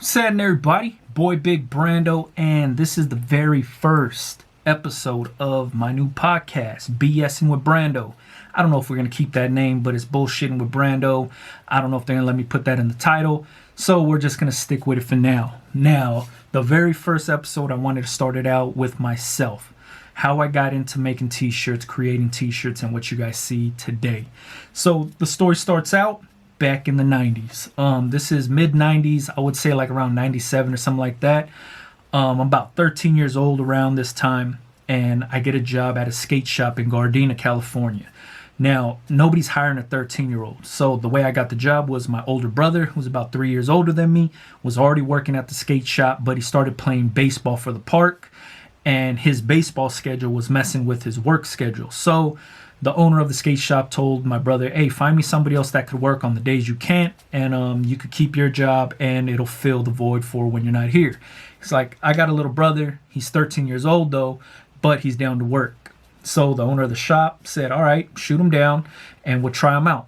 What's happening, everybody? Boy Big Brandoh, and this is the very first episode of my new podcast, BSing with Brandoh. I don't know if we're going to keep that name, but it's Bullshitting with Brandoh. I don't know if they're going to let me put that in the title, so we're just going to stick with it for now. Now, the very first episode, I wanted to start it out with myself. How I got into making t-shirts, creating t-shirts, and what you guys see today. So the story starts out back in the 90s. This is mid-90s. I would say like around 97 or something like that. I'm about 13 years old around this time, and I get a job at a skate shop in Gardena, California. Now, nobody's hiring a 13-year-old. So the way I got the job was my older brother, who was about 3 years older than me, was already working at the skate shop, but he started playing baseball for the park, and his baseball schedule was messing with his work schedule. So the owner of the skate shop told my brother, hey, find me somebody else that could work on the days you can't, and you could keep your job and it'll fill the void for when you're not here. He's like, I got a little brother. He's 13 years old though, but he's down to work. So the owner of the shop said, all right, shoot him down and we'll try him out.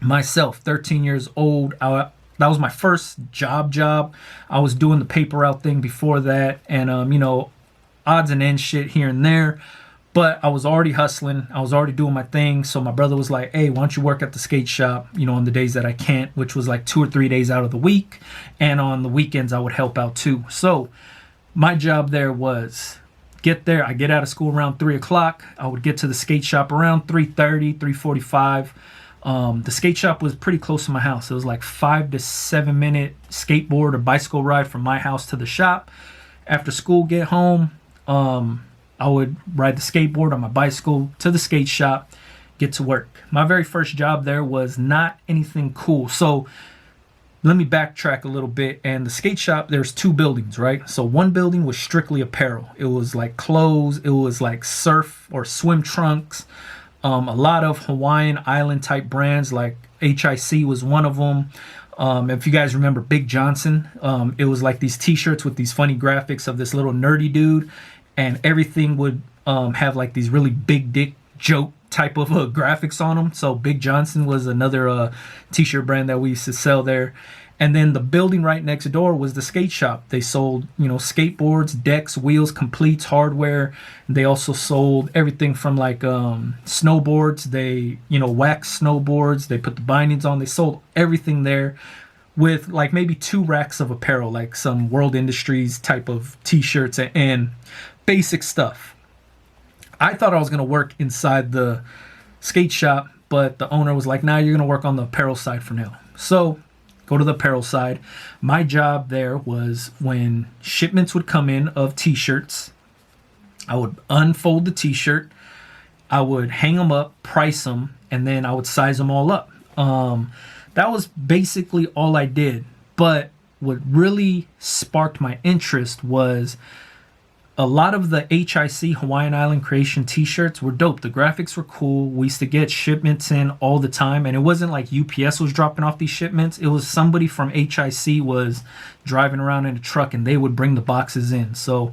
Myself, 13 years old, that was my first job. I was doing the paper route thing before that, and odds and ends shit here and there. But I was already hustling. I was already doing my thing. So my brother was like, hey, why don't you work at the skate shop, on the days that I can't, which was like 2 or 3 days out of the week. And on the weekends, I would help out too. So my job there was get there. I get out of school around 3 o'clock. I would get to the skate shop around 3:30, 3:45. The skate shop was pretty close to my house. It was like 5 to 7 minute skateboard or bicycle ride from my house to the shop. After school, get home. I would ride the skateboard on my bicycle to the skate shop, get to work. My very first job there was not anything cool. So let me backtrack a little bit. And the skate shop, there's 2 buildings, right? So one building was strictly apparel. It was like clothes. It was like surf or swim trunks. A lot of Hawaiian island type brands, like HIC was one of them. If you guys remember Big Johnson, it was like these t-shirts with these funny graphics of this little nerdy dude. And everything would have like these really big dick joke type of graphics on them. So Big Johnson was another t-shirt brand that we used to sell there. And then the building right next door was the skate shop. They sold, skateboards, decks, wheels, completes, hardware. They also sold everything from like snowboards. They, wax snowboards. They put the bindings on. They sold everything there, with like maybe 2 racks of apparel, like some World Industries type of t-shirts and basic stuff. I thought I was going to work inside the skate shop, but the owner was like, nah, you're going to work on the apparel side for now. So go to the apparel side. My job there was when shipments would come in of t-shirts, I would unfold the t-shirt, I would hang them up, price them, and then I would size them all up. That was basically all I did. But what really sparked my interest was a lot of the HIC Hawaiian Island Creation t-shirts were dope. The graphics were cool. We used to get shipments in all the time. And it wasn't like UPS was dropping off these shipments. It was somebody from HIC was driving around in a truck and they would bring the boxes in. So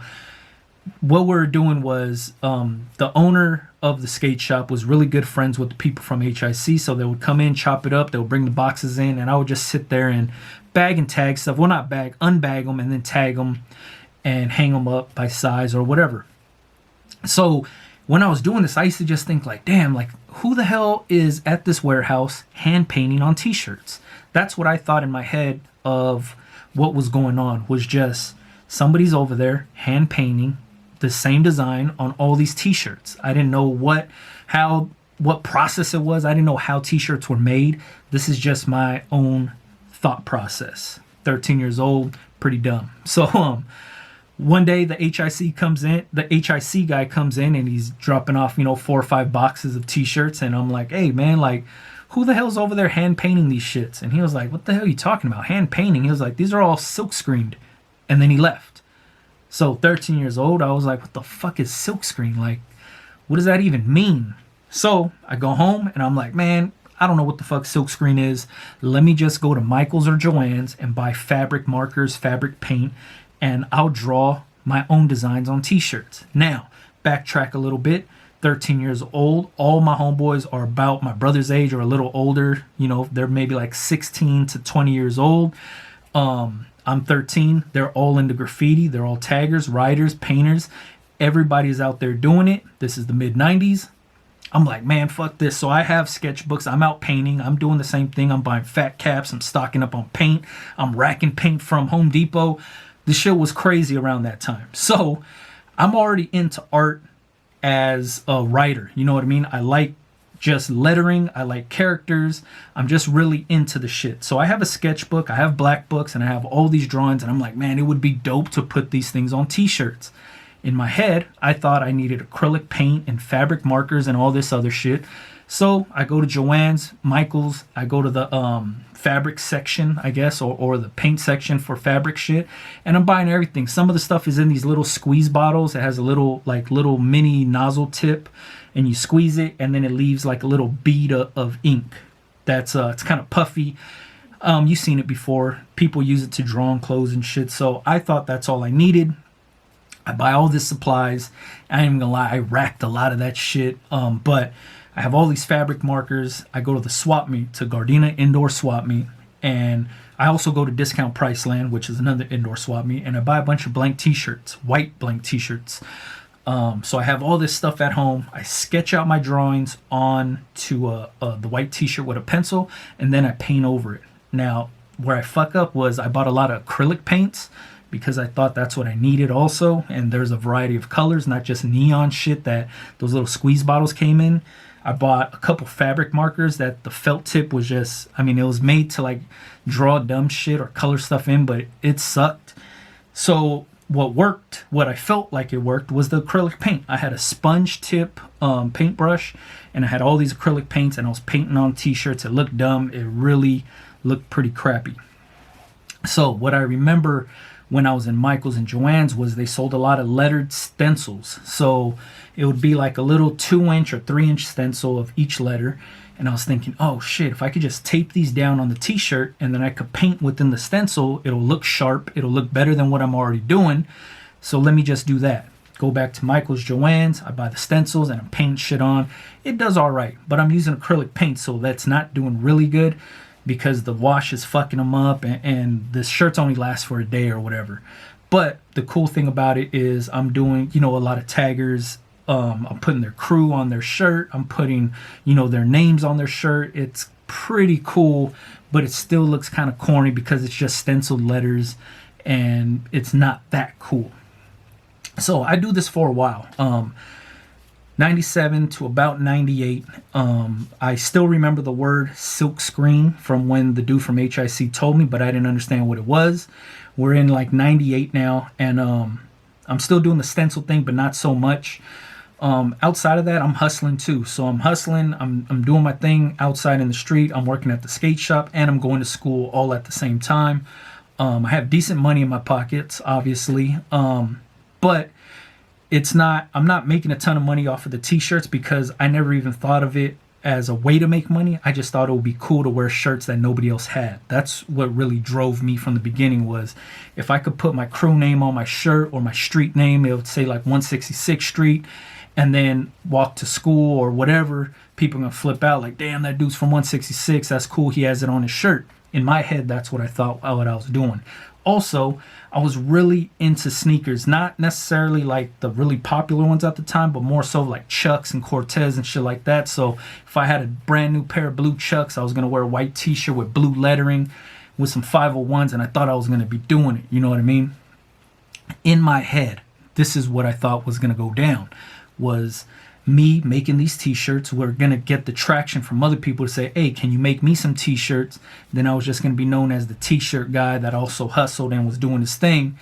what we were doing was the owner of the skate shop was really good friends with the people from HIC. So they would come in, chop it up. They would bring the boxes in. And I would just sit there and bag and tag stuff. Well, not bag, unbag them and then tag them and hang them up by size or whatever. So when I was doing this, I used to just think like, damn, like who the hell is at this warehouse hand painting on t-shirts? That's what I thought in my head of what was going on, was just somebody's over there hand painting the same design on all these t-shirts. I didn't know what process it was. I didn't know how t-shirts were made. This is just my own thought process. 13 years old, pretty dumb. So one day the HIC guy comes in and he's dropping off, 4 or 5 boxes of t-shirts. And I'm like, hey man, like who the hell's over there hand painting these shits? And he was like, what the hell are you talking about? Hand painting? He was like, these are all silk screened. And then he left. So 13 years old, I was like, what the fuck is silk screen? Like, what does that even mean? So I go home and I'm like, man, I don't know what the fuck silk screen is. Let me just go to Michael's or Joann's and buy fabric markers, fabric paint, and I'll draw my own designs on t-shirts. Now, backtrack a little bit. 13 years old. All my homeboys are about my brother's age or a little older. They're maybe like 16 to 20 years old. I'm 13. They're all into graffiti. They're all taggers, writers, painters. Everybody's out there doing it. This is the mid 90s. I'm like, man, fuck this. So I have sketchbooks. I'm out painting. I'm doing the same thing. I'm buying fat caps. I'm stocking up on paint. I'm racking paint from Home Depot. The shit was crazy around that time. So I'm already into art as a writer. You know what I mean? I like just lettering. I like characters. I'm just really into the shit. So I have a sketchbook. I have black books, and I have all these drawings. And I'm like, man, it would be dope to put these things on t-shirts. In my head, I thought I needed acrylic paint and fabric markers and all this other shit. So I go to Joann's, Michael's. I go to the fabric section, I guess, or the paint section for fabric shit. And I'm buying everything. Some of the stuff is in these little squeeze bottles. It has a little mini nozzle tip. And you squeeze it, and then it leaves like a little bead of ink. That's it's kind of puffy. You've seen it before. People use it to draw on clothes and shit. So I thought that's all I needed. I buy all these supplies. I ain't even gonna lie, I racked a lot of that shit. But I have all these fabric markers. I go to the swap meet, to Gardena Indoor Swap Meet. And I also go to Discount Priceland, which is another indoor swap meet. And I buy a bunch of blank t-shirts, white blank t-shirts. So I have all this stuff at home. I sketch out my drawings on to the white t-shirt with a pencil. And then I paint over it. Now, where I fuck up was I bought a lot of acrylic paints, because I thought that's what I needed also. And there's a variety of colors, not just neon shit that those little squeeze bottles came in. I bought a couple fabric markers that the felt tip was just, I mean, it was made to like draw dumb shit or color stuff in, but it sucked. So what worked, what I felt like it worked, was the acrylic paint. I had a sponge tip paintbrush, and I had all these acrylic paints, and I was painting on t-shirts. It looked dumb. It really looked pretty crappy. So what I remember when I was in Michael's and Joann's was they sold a lot of lettered stencils. So it would be like a little 2-inch or 3-inch stencil of each letter. And I was thinking, oh shit, if I could just tape these down on the t-shirt and then I could paint within the stencil, it'll look sharp. It'll look better than what I'm already doing. So let me just do that. Go back to Michael's, Joann's. I buy the stencils and I'm painting shit on. It does all right, but I'm using acrylic paint, so that's not doing really good, because the wash is fucking them up, and the shirts only last for a day or whatever. But the cool thing about it is I'm doing, a lot of taggers. I'm putting their crew on their shirt. I'm putting, their names on their shirt. It's pretty cool, but it still looks kind of corny because it's just stenciled letters, and it's not that cool. So I do this for a while. 97 to about 98. I still remember the word silk screen from when the dude from HIC told me, but I didn't understand what it was. We're in like 98 now, and I'm still doing the stencil thing, but not so much. Outside of that, I'm hustling too. So I'm hustling, I'm doing my thing outside in the street. I'm working at the skate shop, and I'm going to school all at the same time. I have decent money in my pockets, obviously. But I'm not making a ton of money off of the t-shirts, because I never even thought of it as a way to make money. I just thought it would be cool to wear shirts that nobody else had. That's what really drove me from the beginning, was if I could put my crew name on my shirt or my street name, it would say like 166th Street, and then walk to school or whatever, people are going to flip out like, damn, that dude's from 166. That's cool. He has it on his shirt. In my head, that's what I thought what I was doing. Also, I was really into sneakers, not necessarily like the really popular ones at the time, but more so like Chucks and Cortez and shit like that. So if I had a brand new pair of blue Chucks, I was going to wear a white t-shirt with blue lettering with some 501s, and I thought I was going to be doing it. You know what I mean? In my head, this is what I thought was going to go down, was me making these t-shirts. We're going to get the traction from other people to say, hey, can you make me some t-shirts? Then I was just going to be known as the t-shirt guy that also hustled and was doing his thing.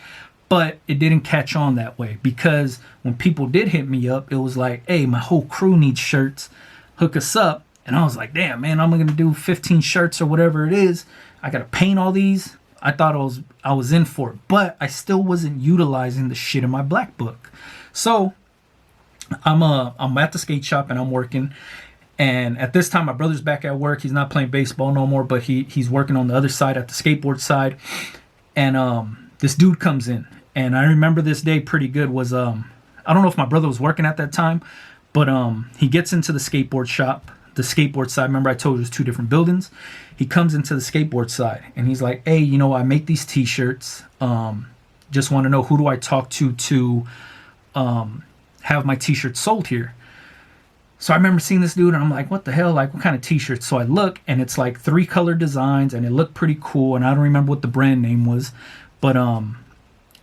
But it didn't catch on that way, because when people did hit me up, it was like, hey, my whole crew needs shirts. Hook us up. And I was like, damn, man, I'm going to do 15 shirts or whatever it is. I got to paint all these. I thought I was in for it, but I still wasn't utilizing the shit in my black book. So I'm at the skate shop and I'm working, and at this time my brother's back at work. He's not playing baseball no more, but he's working on the other side at the skateboard side. And this dude comes in, and I remember this day pretty good. Was I don't know if my brother was working at that time, but he gets into the skateboard shop. the skateboard side. Remember I told you there's 2 different buildings. He comes into the skateboard side and he's like, hey, you know, I make these t-shirts. Just want to know, who do I talk to have my t-shirts sold here? So I remember seeing this dude and I'm like, what the hell? Like, what kind of t-shirts? So I look and it's like 3 color designs and it looked pretty cool. And I don't remember what the brand name was, but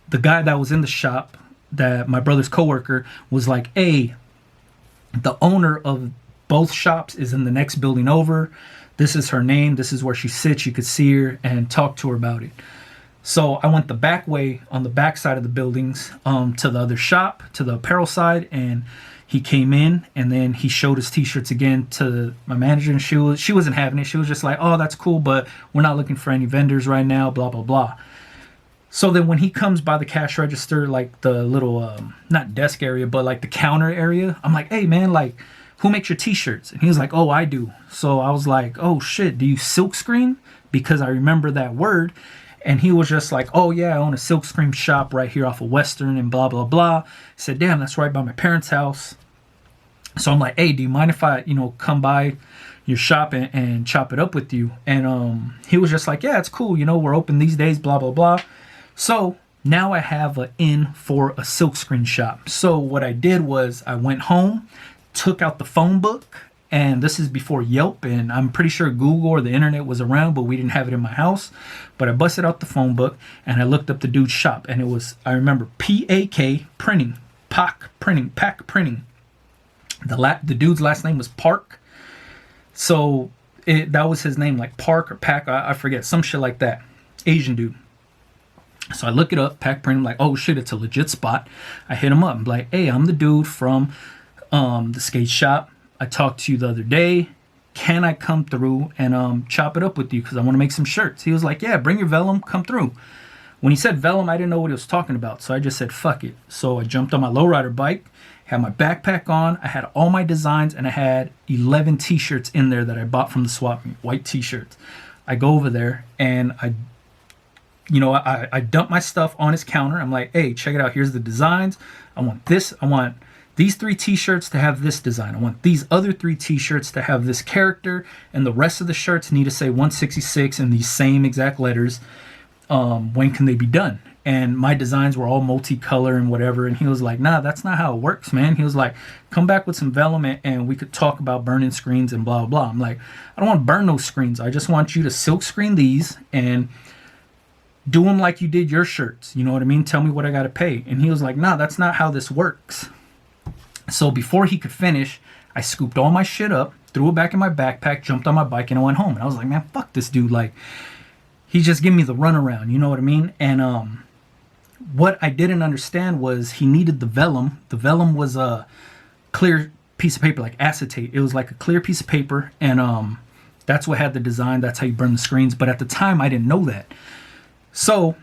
the guy that was in the shop, that my brother's coworker, was like, hey, the owner of both shops is in the next building over. This is her name. This is where she sits. You could see her and talk to her about it. So I went the back way on the back side of the buildings to the other shop, to the apparel side, and he came in and then he showed his t-shirts again to my manager, and she wasn't having it. She was just like, oh, that's cool, but we're not looking for any vendors right now, blah, blah, blah. So then when he comes by the cash register, like the little, not desk area, but like the counter area, I'm like, hey, man, like, who makes your t-shirts? And he was like, oh, I do. So I was like, oh, shit, do you silk screen? Because I remember that word. And he was just like, oh, yeah, I own a silk screen shop right here off of Western and blah, blah, blah. I said, damn, that's right by my parents' house. So I'm like, hey, do you mind if I, come by your shop and chop it up with you? And he was just like, yeah, it's cool. We're open these days, blah, blah, blah. So now I have an in for a silkscreen shop. So what I did was I went home, took out the phone book, and this is before Yelp, and I'm pretty sure Google or the internet was around, but we didn't have it in my house. But I busted out the phone book and I looked up the dude's shop, and it was, I remember, PAK Printing, PAK Printing. The dude's last name was Park. So that was his name, like Park or Pack, I forget, some shit like that. Asian dude. So I look it up, Pack Print. I'm like, oh shit, it's a legit spot. I hit him up. I'm like, hey, I'm the dude from the skate shop. I talked to you the other day. Can I come through and chop it up with you? Because I want to make some shirts. He was like, yeah, bring your vellum, come through. When he said vellum, I didn't know what he was talking about. So I just said, fuck it. So I jumped on my lowrider bike, had my backpack on. I had all my designs, and I had 11 t-shirts in there that I bought from the swap meet, white t-shirts. I go over there and I dump my stuff on his counter. I'm like, hey, check it out. Here's the designs. I want this. I want these 3 t-shirts to have this design. I want these other 3 t-shirts to have this character. And the rest of the shirts need to say 166 in these same exact letters. When can they be done? And my designs were all multicolor and whatever. And he was like, nah, that's not how it works, man. He was like, come back with some vellum and we could talk about burning screens and blah, blah, blah. I'm like, I don't want to burn those screens. I just want you to silk screen these and do them like you did your shirts. You know what I mean? Tell me what I got to pay. And he was like, nah, that's not how this works. So before he could finish, I scooped all my shit up, threw it back in my backpack, jumped on my bike, and I went home. And I was like, man, fuck this dude. Like, he just gave me the runaround. You know what I mean? And what I didn't understand was he needed the vellum. The vellum was a clear piece of paper, like acetate. It was like a clear piece of paper. And that's what had the design. That's how you burn the screens. But at the time, I didn't know that. So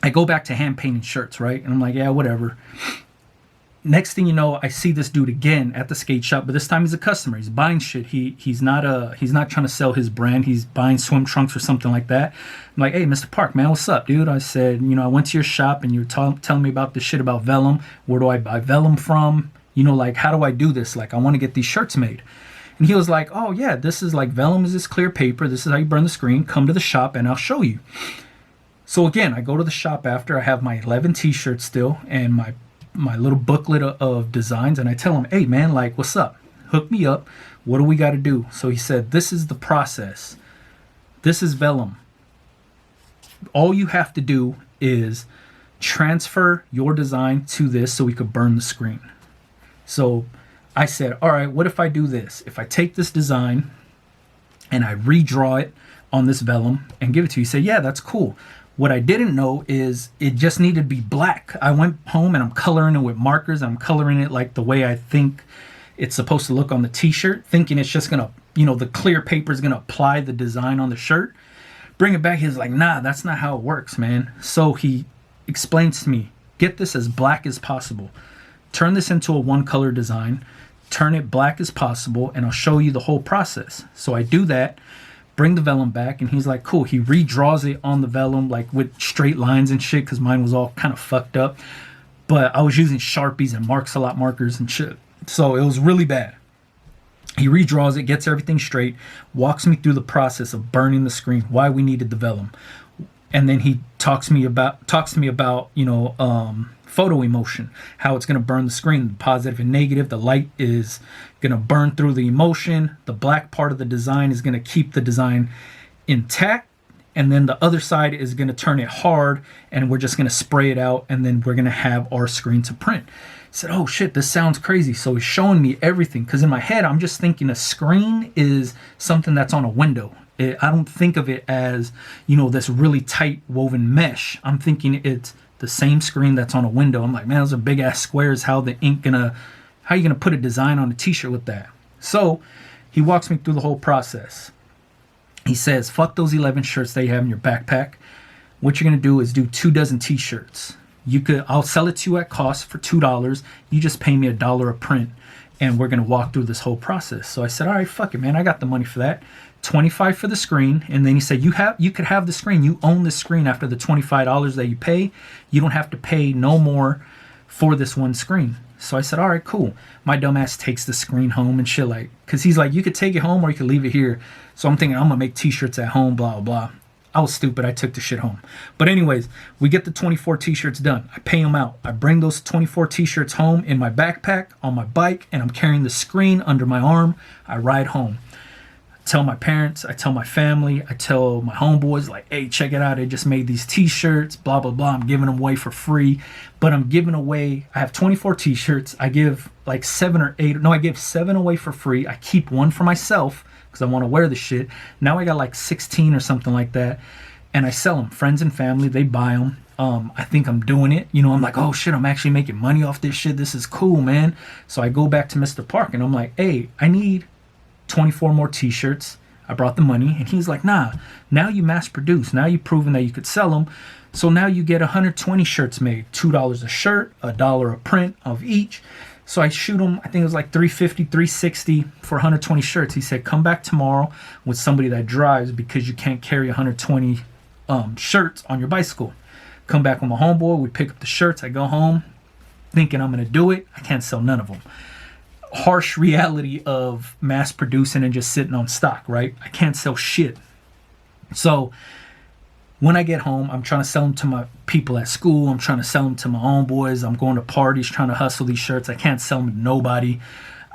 I go back to hand painting shirts, right? And I'm like, yeah, whatever. Next thing you know, I see this dude again at the skate shop, but this time he's a customer. He's buying shit. He's not trying to sell his brand. He's buying swim trunks or something like that. I'm like, hey, Mr. Park, man, what's up, dude? I said, I went to your shop and you were telling me about this shit about vellum. Where do I buy vellum from? Like, how do I do this? Like, I want to get these shirts made. And he was like, oh yeah, this is like vellum is this clear paper. This is how you burn the screen. Come to the shop and I'll show you. So again, I go to the shop after. I have my 11 t-shirts still and my little booklet of designs, and I tell him, hey man, like, what's up? Hook me up. What do we got to do? So he said, this is the process. This is vellum. All you have to do is transfer your design to this so we could burn the screen. So I said, all right, what if I do this? If I take this design and I redraw it on this vellum and give it to you, say, yeah, that's cool. What I didn't know is it just needed to be black. I went home and I'm coloring it with markers. I'm coloring it like the way I think it's supposed to look on the t-shirt, thinking it's just going to, the clear paper is going to apply the design on the shirt. Bring it back. He's like, nah, that's not how it works, man. So he explains to me, get this as black as possible. Turn this into a one color design. Turn it black as possible, and I'll show you the whole process. So I do that. Bring the vellum back, and he's like, cool. He redraws it on the vellum, like with straight lines and shit, because mine was all kind of fucked up. But I was using Sharpies and Marks-A-Lot markers and shit. So it was really bad. He redraws it, gets everything straight, walks me through the process of burning the screen, why we needed the vellum. And then he talks to me about photo emotion, how it's going to burn the screen, the positive and negative. The light is going to burn through the emotion. The black part of the design is going to keep the design intact. And then the other side is going to turn it hard, and we're just going to spray it out, and then we're going to have our screen to print. I said, oh shit, this sounds crazy. So he's showing me everything, because in my head, I'm just thinking a screen is something that's on a window. I don't think of it as, this really tight woven mesh. I'm thinking it's the same screen that's on a window. I'm like, man, those are big ass squares. How you gonna put a design on a t-shirt with that? So he walks me through the whole process. He says, fuck those 11 shirts that you have in your backpack. What you're gonna do is do 2 dozen t-shirts. I'll sell it to you at cost for $2. You just pay me $1 a print, and we're gonna walk through this whole process. So I said, all right, fuck it, man. I got the money for that. $25 for the screen. And then he said, you could have the screen. You own the screen after the $25 that you pay. You don't have to pay no more for this one screen. So I said, all right, cool. My dumbass takes the screen home and shit, because he's like, you could take it home or you could leave it here. So I'm thinking, I'm gonna make t-shirts at home, blah, blah, blah. I was stupid. I took the shit home. But anyways, we get the 24 t-shirts done. I pay them out. I bring those 24 t-shirts home in my backpack on my bike, and I'm carrying the screen under my arm. I ride home. Tell my parents, I tell my family, I tell my homeboys, like, hey, check it out. I just made these t-shirts, blah, blah, blah. I'm giving them away for free. But I'm giving away, I have 24 t-shirts. I give like 7 or 8. No, I give 7 away for free. I keep 1 for myself because I want to wear the shit. Now I got like 16 or something like that. And I sell them. Friends and family, they buy them. I think I'm doing it. I'm like, oh shit, I'm actually making money off this shit. This is cool, man. So I go back to Mr. Park and I'm like, hey, I need 24 more t-shirts. I brought the money, and he's like, nah, now you mass produce. Now you've proven that you could sell them. So now you get 120 shirts made, $2 a shirt, $1 a print of each. So I shoot him, I think it was like $350, $360 for 120 shirts. He said, come back tomorrow with somebody that drives, because you can't carry 120 shirts on your bicycle. Come back with my homeboy. We pick up the shirts. I go home thinking I'm going to do it. I can't sell none of them. Harsh reality of mass producing and just sitting on stock, right? I can't sell shit. So when I get home, I'm trying to sell them to my people at school. I'm trying to sell them to my homeboys. I'm going to parties trying to hustle these shirts. I can't sell them to nobody.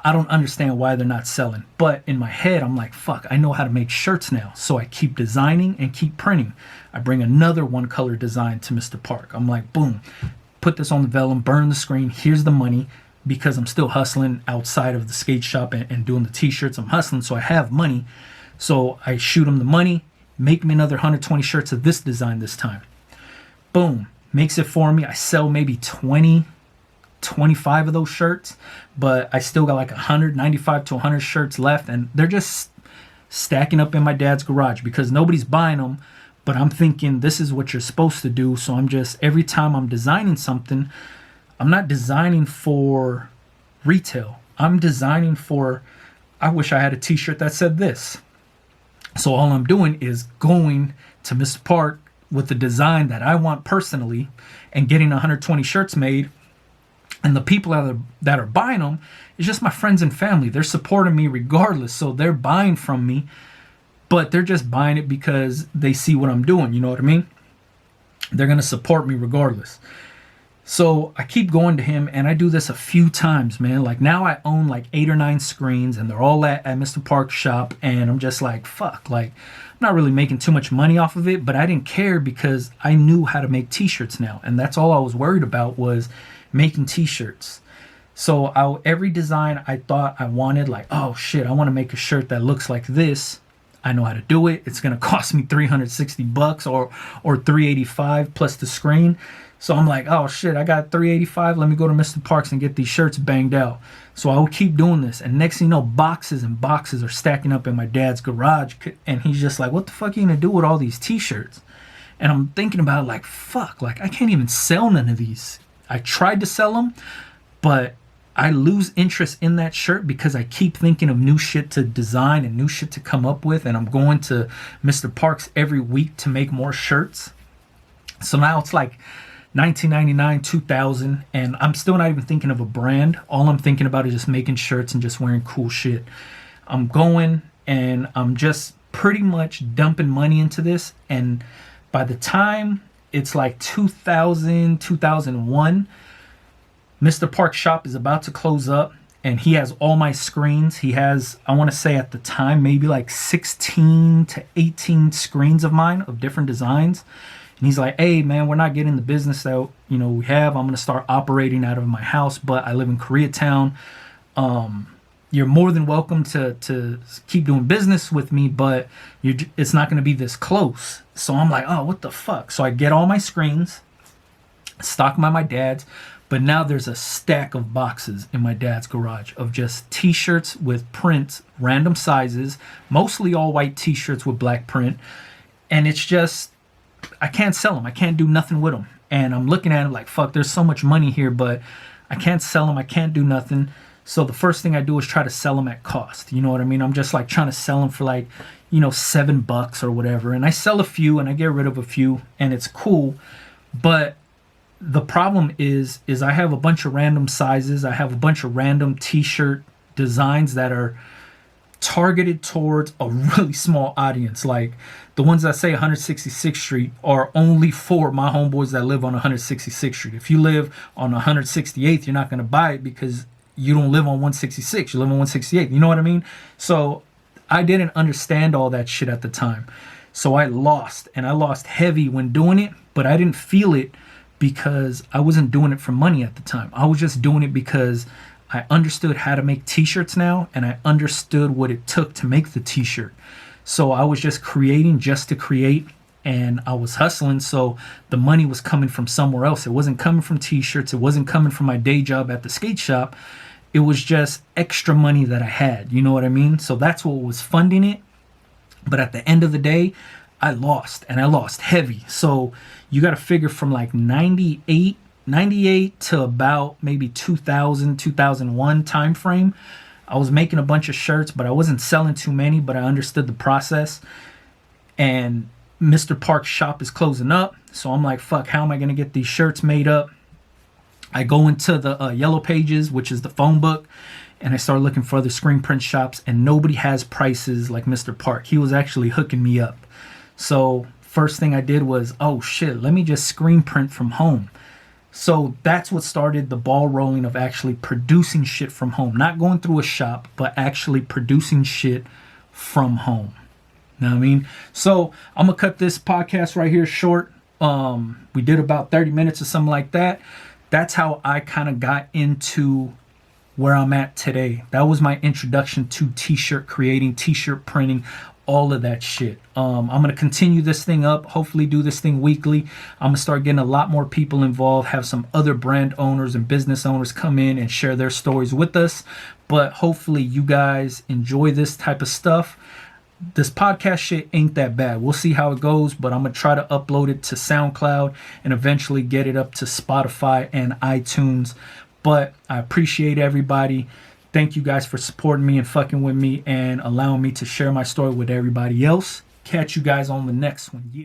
I don't understand why they're not selling. But in my head, I'm like, fuck, I know how to make shirts now. So I keep designing and keep printing. I bring another one color design to Mr. Park. I'm like, boom, put this on the vellum, burn the screen. Here's the money. Because I'm still hustling outside of the skate shop and doing the t-shirts. I'm hustling, so I have money. So I shoot him the money, make me another 120 shirts of this design this time. Boom, makes it for me. I sell maybe 20, 25 of those shirts, but I still got like 195 to 100 shirts left, and they're just stacking up in my dad's garage because nobody's buying them. But I'm thinking this is what you're supposed to do. So I'm just, every time I'm designing something, I'm not designing for retail. I'm designing for, I wish I had a t-shirt that said this. So all I'm doing is going to Mr. Park with the design that I want personally and getting 120 shirts made. And the people that are buying them is just my friends and family. They're supporting me regardless. So they're buying from me, but they're just buying it because they see what I'm doing. You know what I mean? They're going to support me regardless. So I keep going to him, and I do this a few times, man. Like now I own like 8 or 9 screens, and they're all at Mr. Park's shop. And I'm just like, fuck, like I'm not really making too much money off of it, but I didn't care because I knew how to make t-shirts now. And that's all I was worried about was making t-shirts. So every design I thought I wanted, like, oh shit, I want to make a shirt that looks like this. I know how to do it. It's going to cost me $360 or $385 plus the screen. So I'm like, oh shit, I got $385. Let me go to Mr. Parks and get these shirts banged out. So I will keep doing this. And next thing you know, boxes and boxes are stacking up in my dad's garage. And he's just like, what the fuck are you going to do with all these t-shirts? And I'm thinking about it like, fuck, like I can't even sell none of these. I tried to sell them, but I lose interest in that shirt because I keep thinking of new shit to design and new shit to come up with. And I'm going to Mr. Parks every week to make more shirts. So now it's like 1999, 2000, and I'm still not even thinking of a brand. All I'm thinking about is just making shirts and just wearing cool shit. I'm going and I'm just pretty much dumping money into this. And by the time it's like 2000, 2001, Mr. Park's shop is about to close up, and he has all my screens. He has, I want to say at the time, maybe like 16 to 18 screens of mine of different designs. And he's like, hey man, we're not getting the business that we have. I'm going to start operating out of my house, but I live in Koreatown. You're more than welcome to keep doing business with me, but it's not going to be this close. So I'm like, oh, what the fuck? So I get all my screens, stock them at my dad's, but now there's a stack of boxes in my dad's garage of just t-shirts with prints, random sizes, mostly all white t-shirts with black print. And it's just, I can't sell them. I can't do nothing with them. And I'm looking at it like, fuck, there's so much money here, but I can't sell them. I can't do nothing. So the first thing I do is try to sell them at cost. You know what I mean? I'm just like trying to sell them for like, $7 or whatever. And I sell a few and I get rid of a few and it's cool. But the problem is I have a bunch of random sizes. I have a bunch of random t-shirt designs that are targeted towards a really small audience. Like the ones that say 166th Street are only for my homeboys that live on 166th Street. If you live on 168th, you're not going to buy it because you don't live on 166. You live on 168. You know what I mean? So I didn't understand all that shit at the time. So I lost, and I lost heavy when doing it, but I didn't feel it because I wasn't doing it for money at the time. I was just doing it because I understood how to make t-shirts now, and I understood what it took to make the t-shirt. So I was just creating just to create, and I was hustling, so the money was coming from somewhere else. It wasn't coming from t-shirts. It wasn't coming from my day job at the skate shop. It was just extra money that I had. You know what I mean? So that's what was funding it. But at the end of the day, I lost, and I lost heavy. So you got to figure from like 98 to about maybe 2000, 2001 time frame. I was making a bunch of shirts, but I wasn't selling too many, but I understood the process. And Mr. Park's shop is closing up. So I'm like, fuck, how am I going to get these shirts made up? I go into the Yellow Pages, which is the phone book, and I start looking for other screen print shops, and nobody has prices like Mr. Park. He was actually hooking me up. So first thing I did was, oh shit, let me just screen print from home. So that's what started the ball rolling of actually producing shit from home. Not going through a shop, but actually producing shit from home. You know what I mean? So I'm going to cut this podcast right here short. We did about 30 minutes or something like that. That's how I kind of got into where I'm at today. That was my introduction to t-shirt creating, t-shirt printing, all of that shit. I'm going to continue this thing up, hopefully do this thing weekly. I'm going to start getting a lot more people involved, have some other brand owners and business owners come in and share their stories with us. But hopefully you guys enjoy this type of stuff. This podcast shit ain't that bad. We'll see how it goes, but I'm going to try to upload it to SoundCloud and eventually get it up to Spotify and iTunes. But I appreciate everybody. Thank you guys for supporting me and fucking with me and allowing me to share my story with everybody else. Catch you guys on the next one. Yeah.